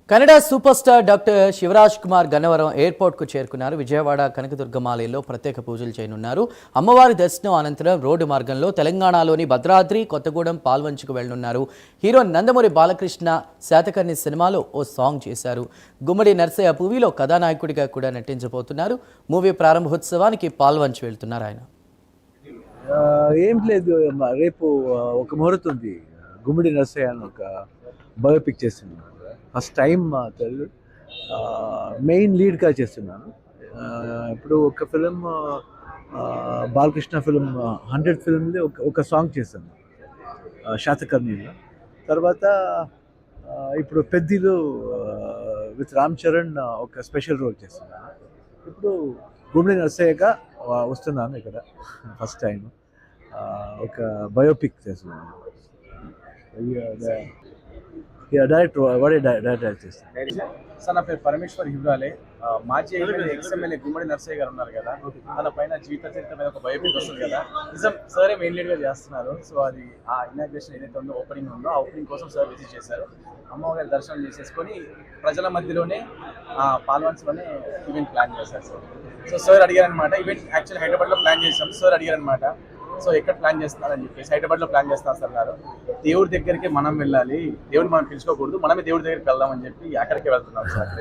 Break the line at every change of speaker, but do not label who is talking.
Kannada super star doctor Shivaraj Kumar Gannavaram ఎయిర్పోర్ట్కు చేరుకున్నారు. విజయవాడ కనకదుర్గమాలయంలో ప్రత్యేక పూజలు చేయనున్నారు. అమ్మవారి దర్శనం అనంతరం రోడ్డు మార్గంలో తెలంగాణలోని భద్రాద్రి, కొత్తగూడెం, పాల్వంచుకు వెళ్లనున్నారు. హీరో నందమూరి బాలకృష్ణ శాతకర్ణి సినిమాలో ఓ సాంగ్ చేశారు. గుమ్మడి నర్సయ్య మూవీలో కథానాయకుడిగా కూడా నటించబోతున్నారు. మూవీ ప్రారంభోత్సవానికి పాల్వంచ్ వెళ్తున్నారు ఆయన.
ఏం లేదు, రేపు ఒక ముహూర్తం ఉంది. గుమ్మడి నర్సయ్య అని ఒక బయోపిక్ చేస్తున్నాను. ఫస్ట్ టైం తెలుగు మెయిన్ లీడ్గా చేస్తున్నాను. ఇప్పుడు ఒక ఫిలిం బాలకృష్ణ ఫిలిం 100 ఫిలింలో ఒక సాంగ్ చేశాను శాతకర్ణిలో. తర్వాత ఇప్పుడు పెద్దిలో విత్ రామ్ చరణ్ ఒక స్పెషల్ రోల్ చేస్తున్నాను. ఇప్పుడు గుమ్మడి నర్సయ్యగా వస్తున్నాను ఇక్కడ ఫస్ట్ టైం. ఒక బయోపిక్ చేస్తున్నాను. డైరెక్టర్ చేస్తాను.
సార్, నా పేరు పరమేశ్వర్ హిబ్రాలే. మాజీ ఎక్స్ఎమ్మెల్యే గుమ్మడి నర్సయ్య గారు ఉన్నారు కదా, తన పైన జీవిత చరిత్ర మీద ఒక బయోపిక్ వస్తుంది కదా. నిజం సరే మెయిన్ లీడ్గా చేస్తున్నారు. సో అది ఆ ఇనాగ్రేషన్ ఏదైతే ఉందో, ఓపెనింగ్ ఉందో, ఆ ఓపెనింగ్ కోసం సార్ విజిట్ చేశారు. అమ్మవారి దర్శనం చేసేసుకొని ప్రజల మధ్యలోనే పాల్వంచలోనే ఈవెంట్ ప్లాన్ చేశారు సార్. సో సార్ అడిగారనమాట, ఈవెంట్ యాక్చువల్లీ హైదరాబాద్లో ప్లాన్ చేసాం. సార్ అడిగారనమాట, సో ఎక్కడ ప్లాన్ చేస్తున్నారని చెప్పేసి హైదరాబాద్లో ప్లాన్ చేస్తున్నారు సార్ అన్నారు. దేవుడి దగ్గరికి మనం వెళ్ళాలి, దేవుడిని మనం పిలుచుకోకూడదు, మనమే దేవుడి దగ్గరికి వెళ్దామని చెప్పి అక్కడికే వెళ్తున్నాం సార్.